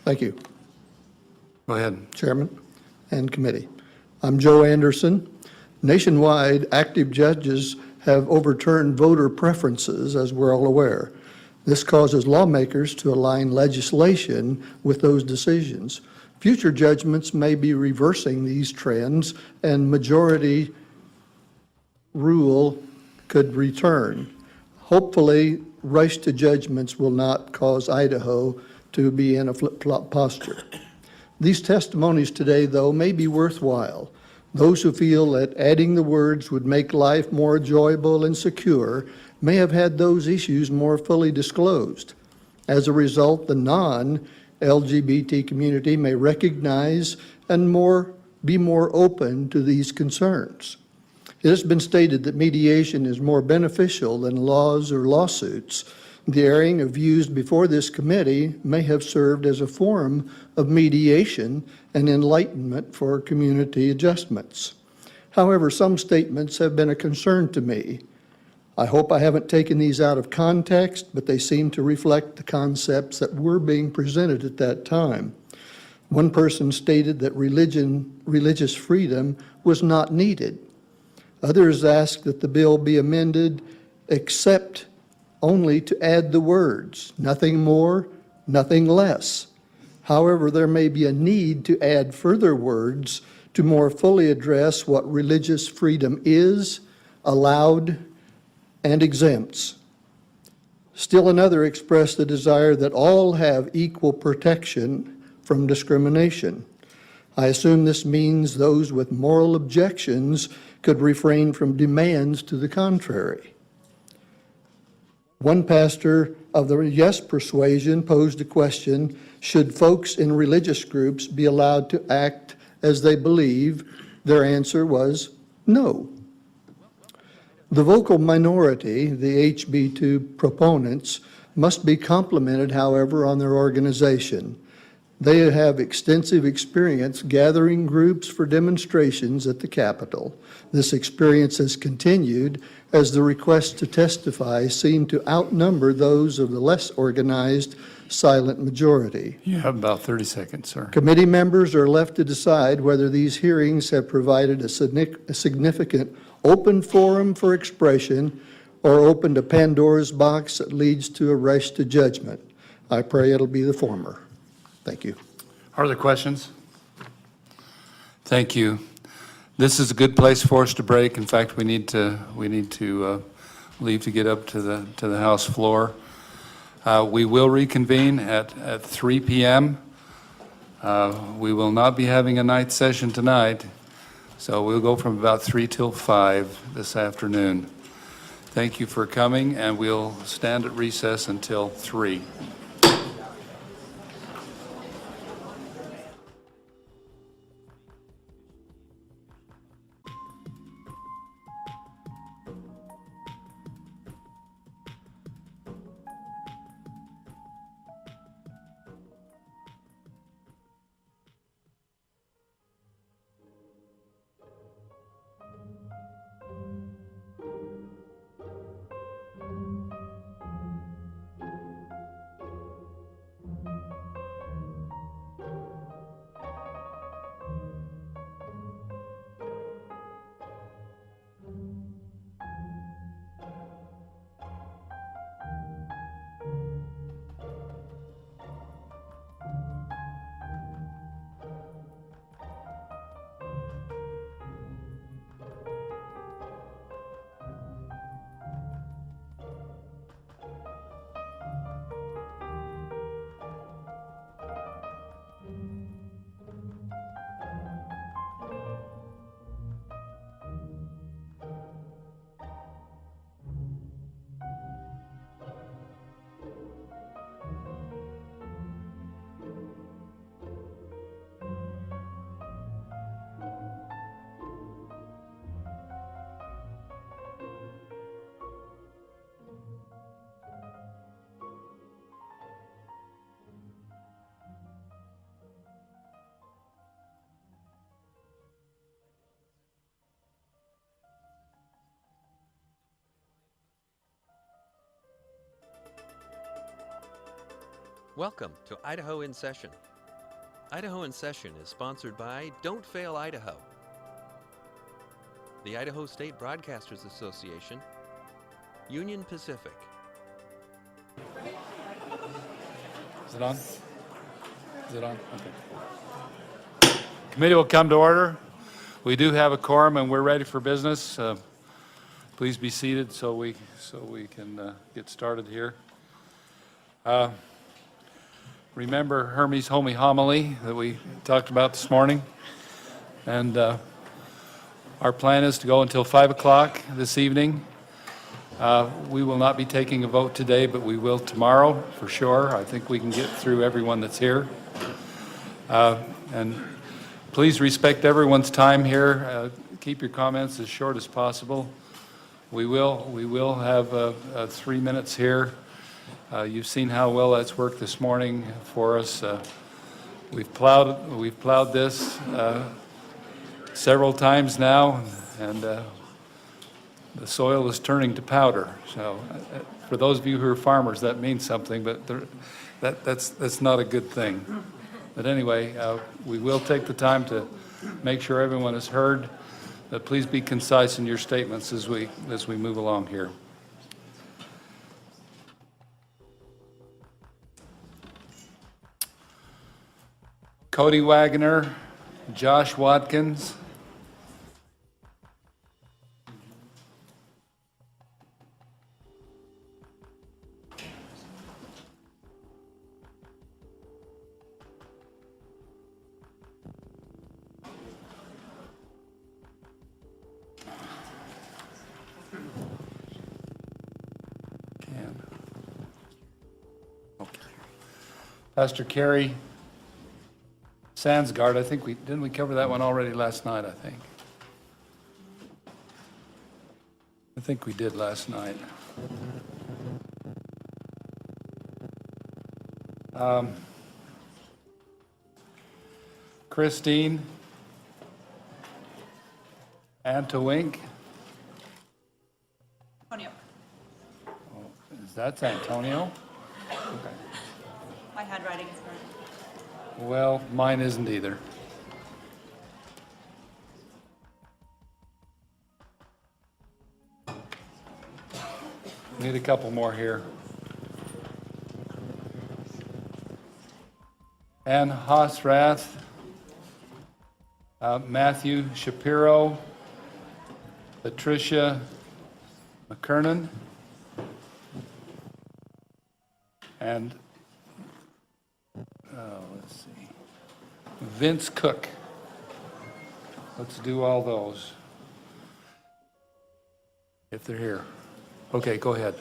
Thank you, Go ahead. Chairman and committee. I'm Joe Anderson. Nationwide, active judges have overturned voter preferences, as we're all aware. This causes lawmakers to align legislation with those decisions. Future judgments may be reversing these trends, and majority rule could return. Hopefully, rush to judgments will not cause Idaho to be in a flip-flop posture. These testimonies today, though, may be worthwhile. Those who feel that adding the words would make life more enjoyable and secure may have had those issues more fully disclosed. As a result, the non-LGBT community may recognize and be more open to these concerns. It has been stated that mediation is more beneficial than laws or lawsuits. The airing of views before this committee may have served as a form of mediation and enlightenment for community adjustments. However, some statements have been a concern to me. I hope I haven't taken these out of context, but they seem to reflect the concepts that were being presented at that time. One person stated that religious freedom was not needed. Others asked that the bill be amended except only to add the words, nothing more, nothing less. However, there may be a need to add further words to more fully address what religious freedom is, allowed, and exempts. Still another expressed the desire that all have equal protection from discrimination. I assume this means those with moral objections could refrain from demands to the contrary. One pastor of the yes persuasion posed a question, should folks in religious groups be allowed to act as they believe? Their answer was no. The vocal minority, the HB2 proponents, must be complimented, however, on their organization. They have extensive experience gathering groups for demonstrations at the Capitol. This experience has continued as the requests to testify seem to outnumber those of the less organized silent majority. You have about 30 seconds, sir. Committee members are left to decide whether these hearings have provided a significant open forum for expression or opened a Pandora's box that leads to a rush to judgment. I pray it'll be the former. Thank you. Are there questions? Thank you. This is a good place for us to break. In fact, we need to leave to get up to the House floor. We will reconvene at 3 p.m. We will not be having a night session tonight, so we'll go from about 3 till 5 this afternoon. Thank you for coming, and we'll stand at recess until 3. Welcome to Idaho in Session, Idaho in Session is sponsored by Don't Fail Idaho, the Idaho State Broadcasters Association, Union Pacific. Is it on? Is it on? Okay. Committee will come to order. We do have a quorum and we're ready for business. Please be seated so we can get started here. Remember Hermes' homily that we talked about this morning? And our plan is to go until 5 o'clock this evening. We will not be taking a vote today, but we will tomorrow for sure. I think we can get through everyone that's here. And please respect everyone's time here. Keep your comments as short as possible. We will have 3 minutes here. You've seen how well that's worked this morning for us. We've plowed this several times now, and the soil is turning to powder. So, for those of you who are farmers, that means something, but that's not a good thing. But anyway, we will take the time to make sure everyone is heard. But please be concise in your statements as we move along here. Cody Wagoner, Josh Watkins. Pastor Kerry Sandsgaard, I think didn't we cover that one already last night, I think we did last night. Christine Antoniak. Antonio. Oh, that's Antonio? Okay. My handwriting is burned. Well, mine isn't either. Need a couple more here. Ann Hosrath, Matthew Shapiro, Patricia McKernan, and let's see, Vince Cook. Let's do all those, if they're here. Okay, go ahead.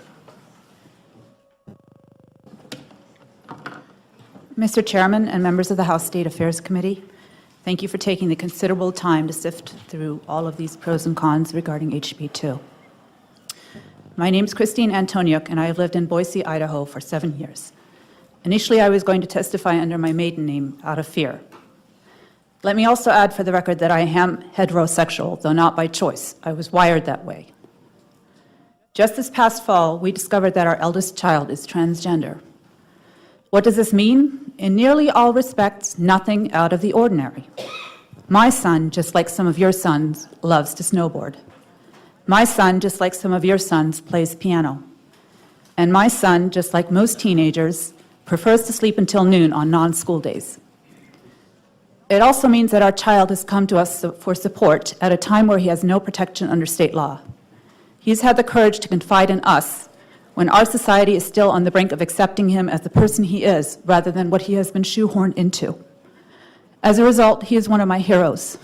Mr. Chairman and members of the House State Affairs Committee, thank you for taking the considerable time to sift through all of these pros and cons regarding HB 2. My name is Christine Antoniak, and I have lived in Boise, Idaho for 7 years. Initially, I was going to testify under my maiden name out of fear. Let me also add for the record that I am heterosexual, though not by choice. I was wired that way. Just this past fall, we discovered that our eldest child is transgender. What does this mean? In nearly all respects, nothing out of the ordinary. My son, just like some of your sons, loves to snowboard. My son, just like some of your sons, plays piano. And my son, just like most teenagers, prefers to sleep until noon on non-school days. It also means that our child has come to us for support at a time where he has no protection under state law. He's had the courage to confide in us when our society is still on the brink of accepting him as the person he is rather than what he has been shoehorned into. As a result, he is one of my heroes.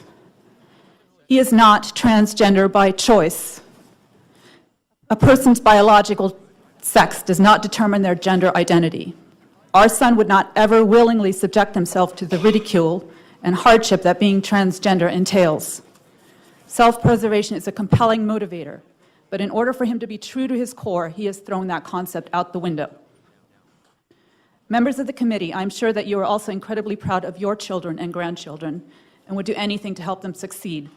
He is not transgender by choice. A person's biological sex does not determine their gender identity. Our son would not ever willingly subject himself to the ridicule and hardship that being transgender entails. Self-preservation is a compelling motivator, but in order for him to be true to his core, he has thrown that concept out the window. Members of the committee, I'm sure that you are also incredibly proud of your children and grandchildren and would do anything to help them succeed.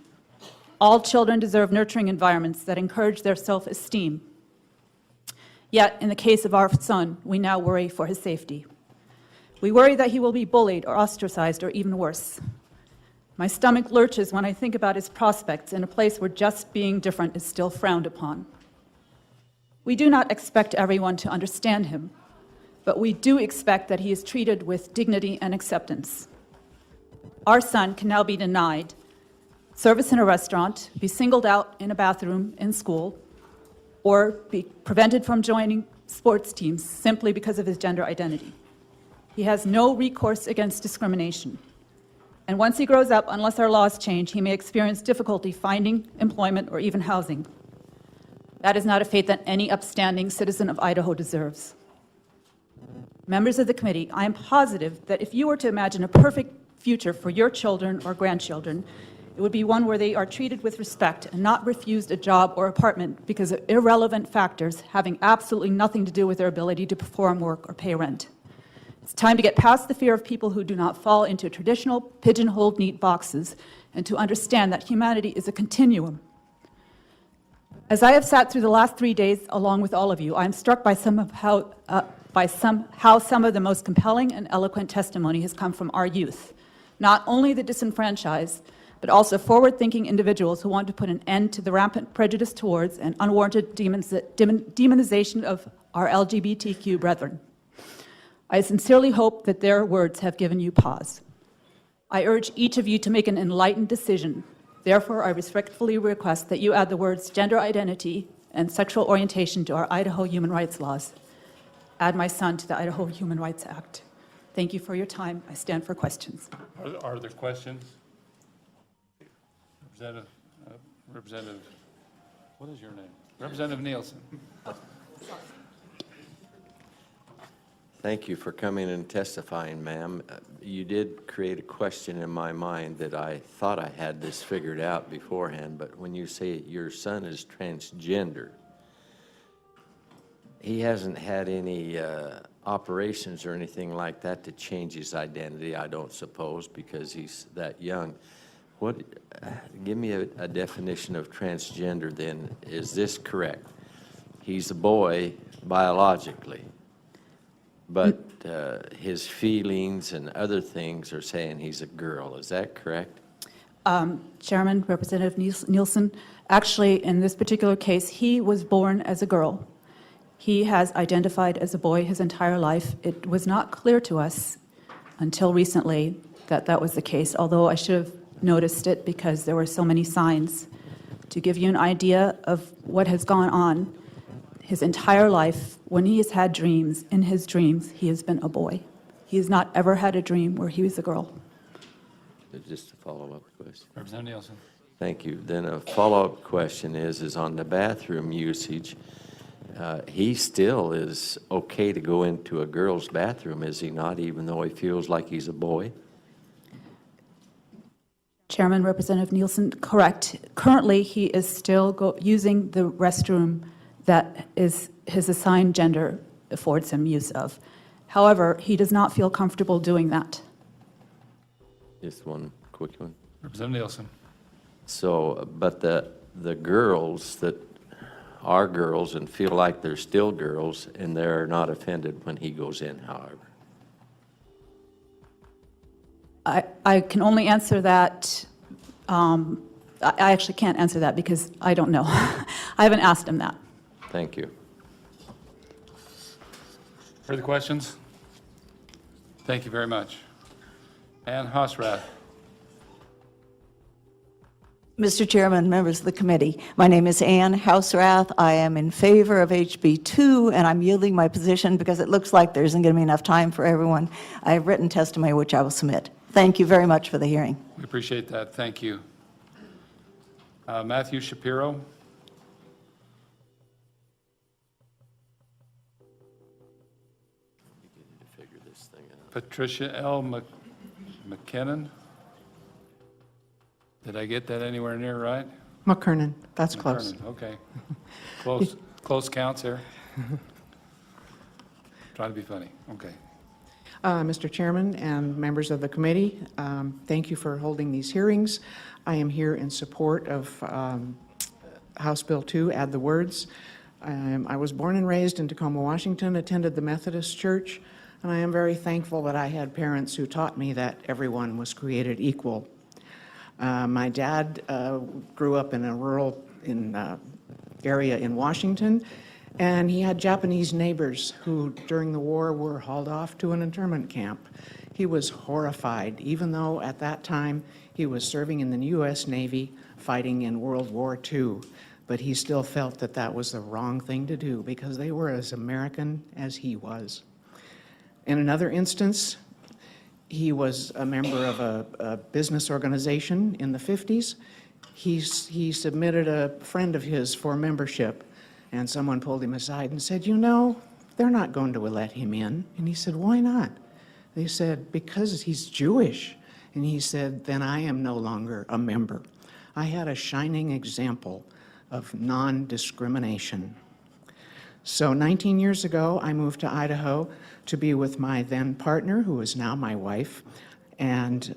All children deserve nurturing environments that encourage their self-esteem. Yet, in the case of our son, we now worry for his safety. We worry that he will be bullied or ostracized or even worse. My stomach lurches when I think about his prospects in a place where just being different is still frowned upon. We do not expect everyone to understand him, but we do expect that he is treated with dignity and acceptance. Our son can now be denied service in a restaurant, be singled out in a bathroom in school, or be prevented from joining sports teams simply because of his gender identity. He has no recourse against discrimination. And once he grows up, unless our laws change, he may experience difficulty finding employment or even housing. That is not a fate that any upstanding citizen of Idaho deserves. Members of the committee, I am positive that if you were to imagine a perfect future for your children or grandchildren, it would be one where they are treated with respect and not refused a job or apartment because of irrelevant factors having absolutely nothing to do with their ability to perform work or pay rent. It's time to get past the fear of people who do not fall into traditional pigeonholed neat boxes and to understand that humanity is a continuum. As I have sat through the last 3 days along with all of you, I am struck by how some of the most compelling and eloquent testimony has come from our youth, not only the disenfranchised, but also forward-thinking individuals who want to put an end to the rampant prejudice towards and unwarranted demonization of our LGBTQ brethren. I sincerely hope that their words have given you pause. I urge each of you to make an enlightened decision. Therefore, I respectfully request that you add the words gender identity and sexual orientation to our Idaho human rights laws. Add my son to the Idaho Human Rights Act. Thank you for your time. I stand for questions. Are there questions? Representative, what is your name? Representative Nielsen. Thank you for coming and testifying, ma'am. You did create a question in my mind that I thought I had this figured out beforehand, but when you say your son is transgender, he hasn't had any operations or anything like that to change his identity, I don't suppose, because he's that young. Give me a definition of transgender then. Is this correct? He's a boy biologically, but his feelings and other things are saying he's a girl. Is that correct? Chairman, Representative Nielsen, actually, in this particular case, he was born as a girl. He has identified as a boy his entire life. It was not clear to us until recently that that was the case, although I should have noticed it because there were so many signs. To give you an idea of what has gone on, his entire life, when he has had dreams, in his dreams, he has been a boy. He has not ever had a dream where he was a girl. Just a follow-up question. Representative Nielsen. Thank you. Then a follow-up question is on the bathroom usage. He still is okay to go into a girl's bathroom, is he not, even though he feels like he's a boy? Chairman, Representative Nielsen, correct. Currently, he is still using the restroom that is his assigned gender affords him use of. However, he does not feel comfortable doing that. Just one quick one. Representative Nielsen. So, but the girls that are girls and feel like they're still girls, and they're not offended when he goes in, however. I can only answer that. I actually can't answer that because I don't know. I haven't asked him that. Thank you. Further questions? Thank you very much. Ann Hosrath. Mr. Chairman, members of the committee, my name is Ann Houserath. I am in favor of HB 2, and I'm yielding my position because it looks like there isn't going to be enough time for everyone. I have written testimony which I will submit. Thank you very much for the hearing. We appreciate that. Thank you. Matthew Shapiro. Patricia L. McKinnon. Did I get that anywhere near right? McKernan, that's close. McKernan, okay. Close counts here. Try to be funny. Okay. Mr. Chairman and members of the committee, thank you for holding these hearings. I am here in support of House Bill 2, add the words. I was born and raised in Tacoma, Washington, attended the Methodist Church. and I am very thankful that I had parents who taught me that everyone was created equal. My dad grew up in a rural area in Washington, and he had Japanese neighbors who, during the war, were hauled off to an internment camp. He was horrified, even though at that time he was serving in the U.S. Navy fighting in World War II. But he still felt that that was the wrong thing to do because they were as American as he was. In another instance, he was a member of a business organization in the 50s. He submitted a friend of his for membership, and someone pulled him aside and said, "You know, they're not going to let him in." And he said, "Why not?" They said, "Because he's Jewish." And he said, "Then I am no longer a member." I had a shining example of non-discrimination. So 19 years ago, I moved to Idaho to be with my then partner, who is now my wife. And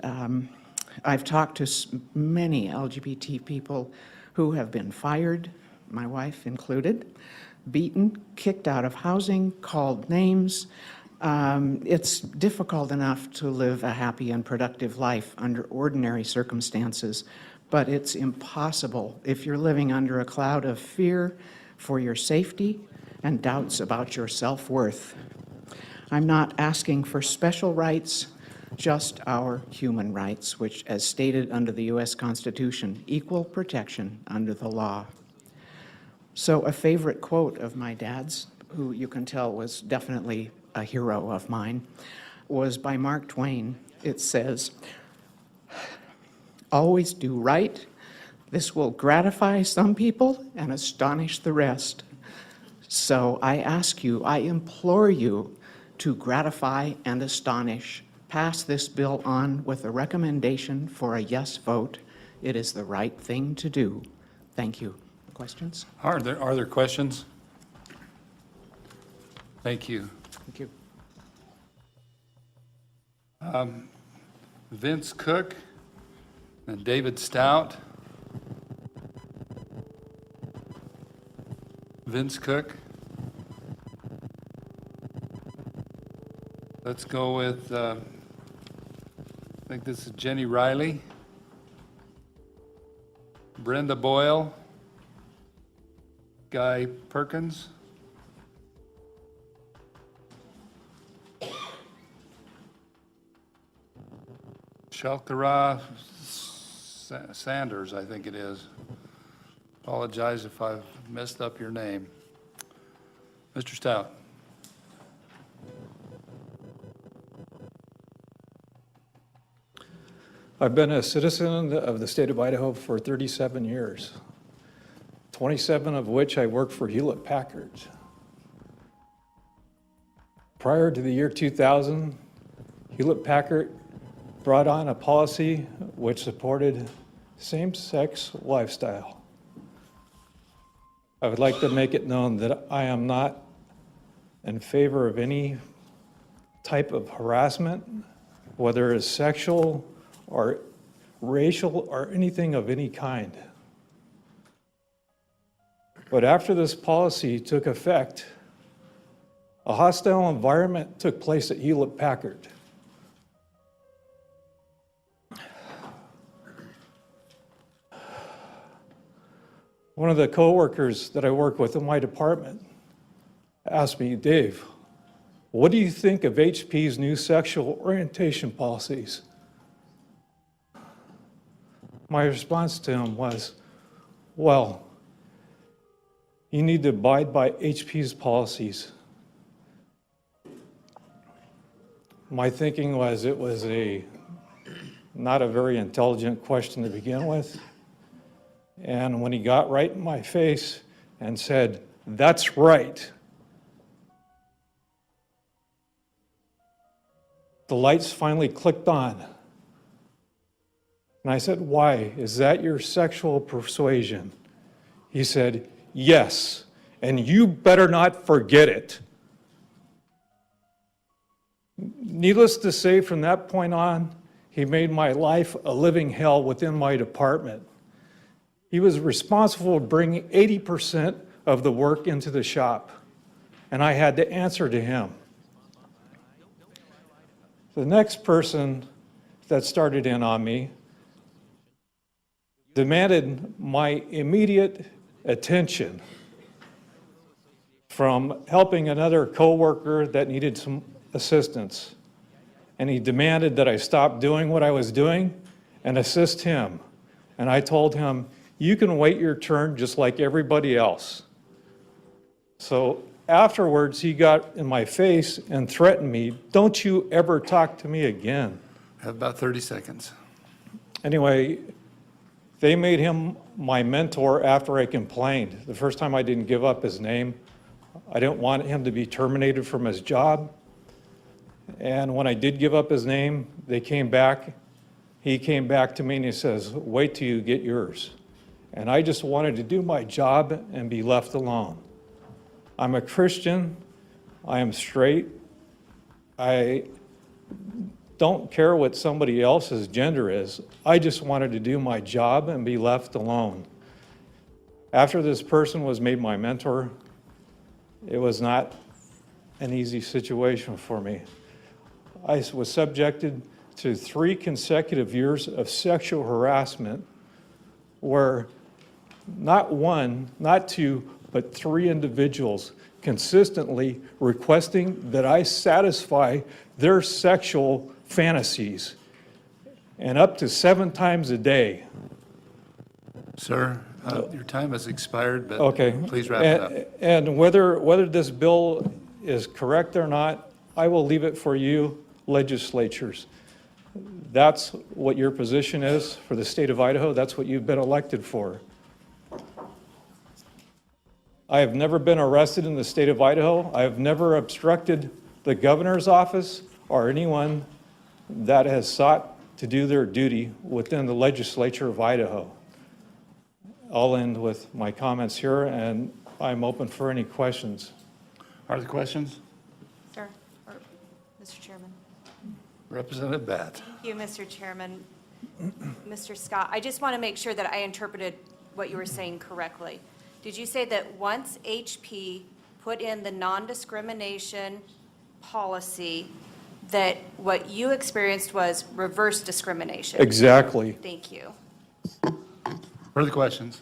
I've talked to many LGBT people who have been fired, my wife included, beaten, kicked out of housing, called names. It's difficult enough to live a happy and productive life under ordinary circumstances, but it's impossible if you're living under a cloud of fear for your safety and doubts about your self-worth. I'm not asking for special rights, just our human rights, which, as stated under the U.S. Constitution, equal protection under the law. So a favorite quote of my dad's, who you can tell was definitely a hero of mine, was by Mark Twain. It says, "Always do right. This will gratify some people and astonish the rest." So I ask you, I implore you to gratify and astonish. Pass this bill on with a recommendation for a yes vote. It is the right thing to do. Thank you. Questions? Are there questions? Thank you. Thank you. Vince Cook and David Stout. Vince Cook. Let's go with, I think this is Jenny Riley. Brenda Boyle. Guy Perkins. Shalkara Sanders, I think it is. Apologize if I've messed up your name. Mr. Stout. I've been a citizen of the state of Idaho for 37 years, 27 of which I worked for Hewlett-Packard. Prior to the year 2000, Hewlett-Packard brought on a policy which supported same-sex lifestyle. I would like to make it known that I am not in favor of any type of harassment, whether it's sexual or racial or anything of any kind. But after this policy took effect, a hostile environment took place at Hewlett-Packard. One of the coworkers that I work with in my department asked me, "Dave, what do you think of HP's new sexual orientation policies?" My response to him was, "Well, you need to abide by HP's policies." My thinking was it was not a very intelligent question to begin with. And when he got right in my face and said, "That's right," the lights finally clicked on. And I said, "Why? Is that your sexual persuasion?" He said, "Yes, and you better not forget it." Needless to say, from that point on, he made my life a living hell within my department. He was responsible for bringing 80% of the work into the shop, and I had to answer to him. The next person that started in on me demanded my immediate attention from helping another coworker that needed some assistance. And he demanded that I stop doing what I was doing and assist him. And I told him, you can wait your turn just like everybody else. So afterwards, he got in my face and threatened me, don't you ever talk to me again. Have about 30 seconds. Anyway, they made him my mentor after I complained. The first time I didn't give up his name. I didn't want him to be terminated from his job. And when I did give up his name, they came back. He came back to me and he says, wait till you get yours. And I just wanted to do my job and be left alone. I'm a Christian. I am straight. I don't care what somebody else's gender is. I just wanted to do my job and be left alone. After this person was made my mentor, it was not an easy situation for me. I was subjected to 3 consecutive years of sexual harassment where not 1, not 2, but 3 individuals consistently requesting that I satisfy their sexual fantasies, and up to 7 times a day. Sir, your time has expired, but Okay. please wrap it up. And whether this bill is correct or not, I will leave it for you legislatures. That's what your position is for the state of Idaho. That's what you've been elected for. I have never been arrested in the state of Idaho. I have never obstructed the governor's office or anyone that has sought to do their duty within the legislature of Idaho. I'll end with my comments here, and I'm open for any questions. Are there questions? Sir, or Mr. Chairman. Representative Batt. Thank you, Mr. Chairman. Mr. Scott, I just want to make sure that I interpreted what you were saying correctly. Did you say that once HP put in the non-discrimination policy, that what you experienced was reverse discrimination? Exactly. Thank you. Further questions?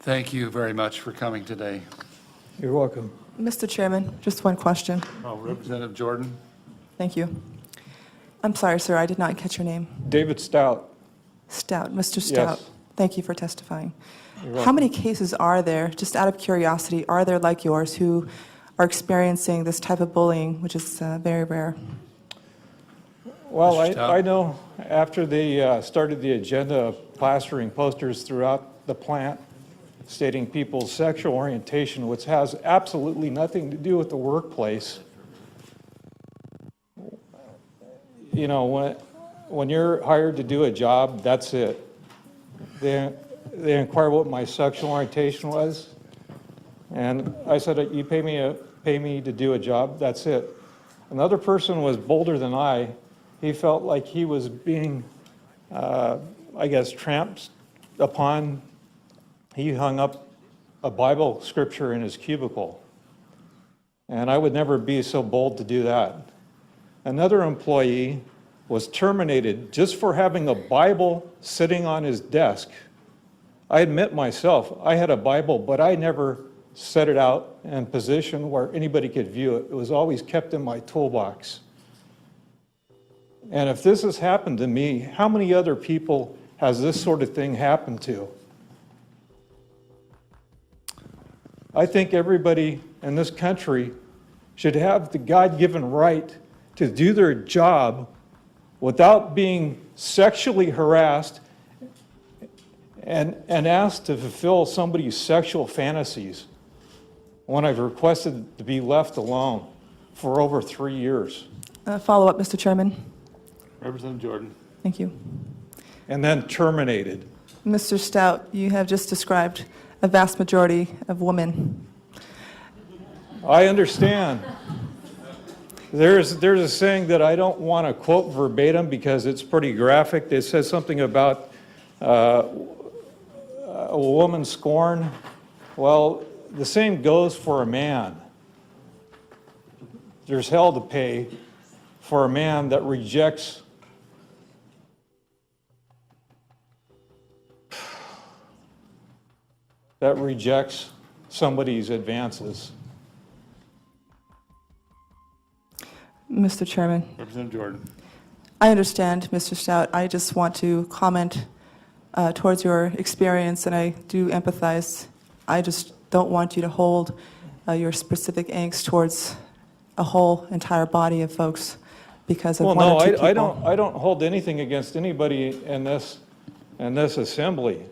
Thank you very much for coming today. You're welcome. Mr. Chairman, just one question. Representative Jordan. Thank you. I'm sorry, sir, I did not catch your name. David Stout. Stout, Mr. Stout. Yes. Thank you for testifying. How many cases are there, just out of curiosity, are there like yours who are experiencing this type of bullying, which is very rare? Well, Mr. Stout. I know after they started the agenda of plastering posters throughout the plant stating people's sexual orientation, which has absolutely nothing to do with the workplace. You know, when you're hired to do a job, that's it. They inquired what my sexual orientation was, and I said, you pay me to do a job, that's it. Another person was bolder than I. He felt like he was being, I guess, tramped upon. He hung up a Bible scripture in his cubicle, and I would never be so bold to do that. Another employee was terminated just for having a Bible sitting on his desk. I admit myself, I had a Bible, but I never set it out in position where anybody could view it. It was always kept in my toolbox. And if this has happened to me, how many other people has this sort of thing happened to? I think everybody in this country should have the God-given right to do their job without being sexually harassed and asked to fulfill somebody's sexual fantasies when I've requested to be left alone for over 3 years. Follow-up, Mr. Chairman. Representative Jordan. Thank you. And then terminated. Mr. Stout, you have just described a vast majority of women. I understand. There's a saying that I don't want to quote verbatim because it's pretty graphic. It says something about a woman scorn. Well, the same goes for a man. there's hell to pay for a man that rejects somebody's advances. Mr. Chairman, Representative Jordan. I understand, Mr. Stout. I just want to comment towards your experience, and I do empathize. I just don't want you to hold your specific angst towards a whole entire body of folks because of Well, one no, or two people. I don't hold anything against anybody in this assembly.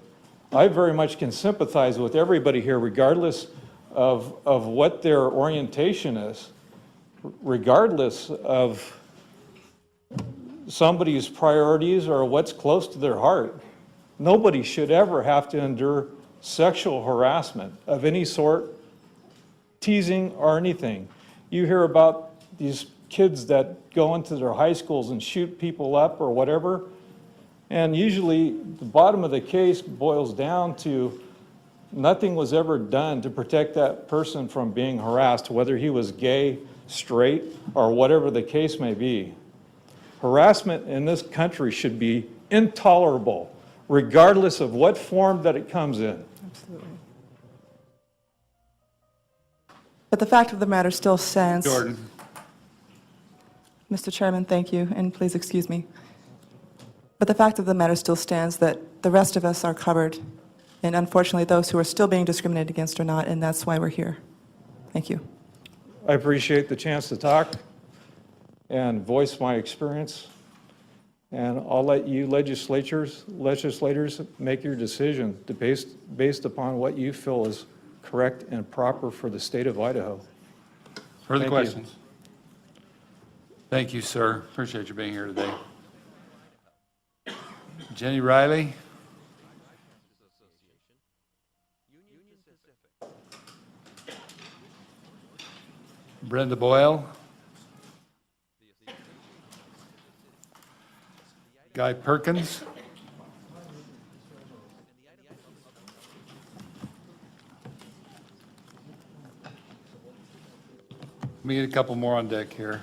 I very much can sympathize with everybody here, regardless of what their orientation is, regardless of somebody's priorities or what's close to their heart. Nobody should ever have to endure sexual harassment of any sort, teasing or anything. You hear about these kids that go into their high schools and shoot people up or whatever, and usually the bottom of the case boils down to nothing was ever done to protect that person from being harassed, whether he was gay, straight, or whatever the case may be. Harassment in this country should be intolerable, regardless of what form that it comes in. Absolutely. But the fact of the matter still stands. Jordan. Mr. Chairman, thank you, and please excuse me. But the fact of the matter still stands that the rest of us are covered, and unfortunately those who are still being discriminated against are not, and that's why we're here. Thank you. I appreciate the chance to talk and voice my experience, and I'll let you legislators make your decision based upon what you feel is correct and proper for the state of Idaho. Further Thank you. questions? Thank you, sir. Appreciate you being here today. Jenny Riley? Brenda Boyle? Guy Perkins? Let me get a couple more on deck here.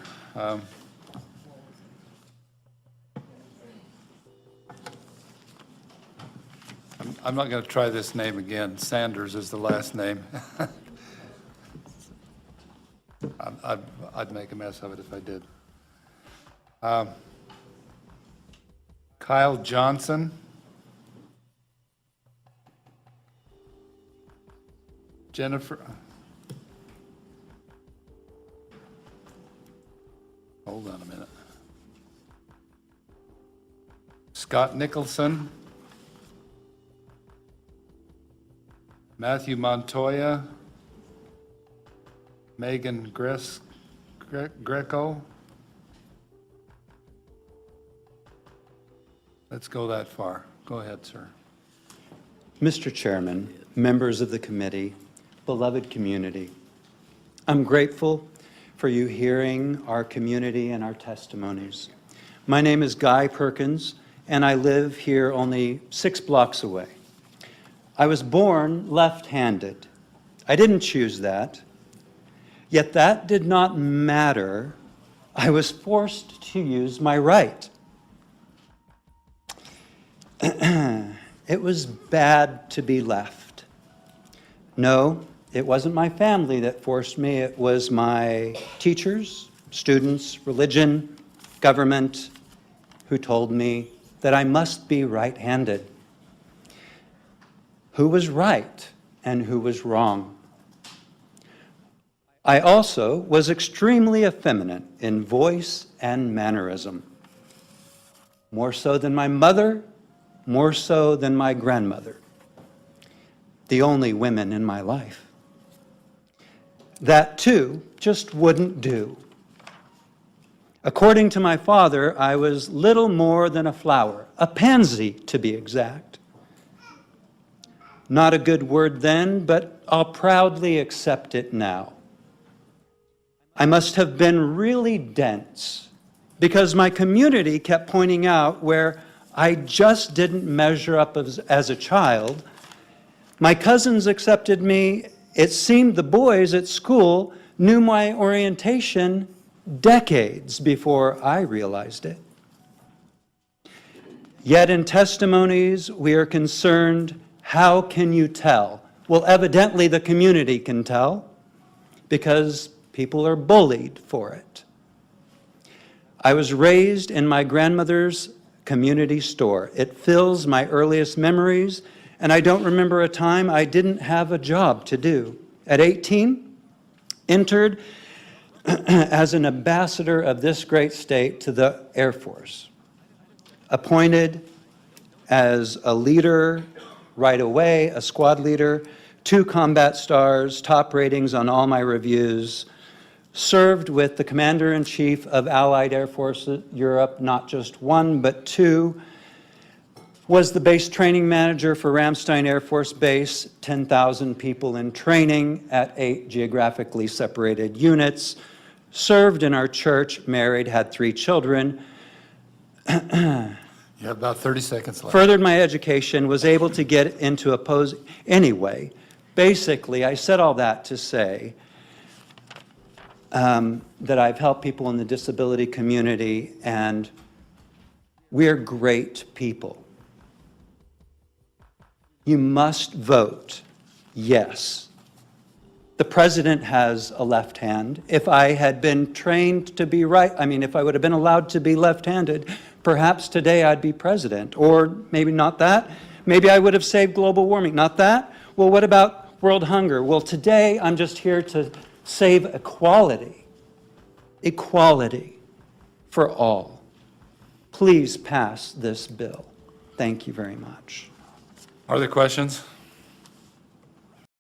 I'm not going to try this name again. Sanders is the last name. I'd make a mess of it if I did. Kyle Johnson. Jennifer. Hold on a minute. Scott Nicholson. Matthew Montoya. Megan Greco. Let's go that far. Go ahead, sir. Mr. Chairman, members of the committee, beloved community, I'm grateful for you hearing our community and our testimonies. My name is Guy Perkins, and I live here only 6 blocks away. I was born left-handed. I didn't choose that. Yet that did not matter. I was forced to use my right. It was bad to be left. No, it wasn't my family that forced me. It was my teachers, students, religion, government, who told me that I must be right-handed. Who was right and who was wrong? I also was extremely effeminate in voice and mannerism. More so than my mother, more so than my grandmother, the only women in my life. That, too, just wouldn't do. According to my father, I was little more than a flower, a pansy to be exact. Not a good word then, but I'll proudly accept it now. I must have been really dense because my community kept pointing out where I just didn't measure up as a child. My cousins accepted me. It seemed the boys at school knew my orientation decades before I realized it. Yet in testimonies, we are concerned, how can you tell? Well, evidently the community can tell because people are bullied for it. I was raised in my grandmother's community store. It fills my earliest memories, and I don't remember a time I didn't have a job to do. At 18, entered as an ambassador of this great state to the Air Force. Appointed as a leader right away, a squad leader, 2 combat stars, top ratings on all my reviews, served with the Commander-in-Chief of Allied Air Forces Europe, not just 1, but 2, was the base training manager for Ramstein Air Force Base, 10,000 people in training at 8 geographically separated units, served in our church, married, had 3 children, You have about 30 seconds left. furthered my education, was able to get into a pose. Anyway, basically, I said all that to say that I've helped people in the disability community, and we're great people. You must vote yes. The president has a left hand. If I had been trained to be right, if I would have been allowed to be left-handed, perhaps today I'd be president. Or maybe not that. Maybe I would have saved global warming. Not that? Well, what about world hunger? Well, today I'm just here to save equality. Equality for all. Please pass this bill. Thank you very much. Are there questions?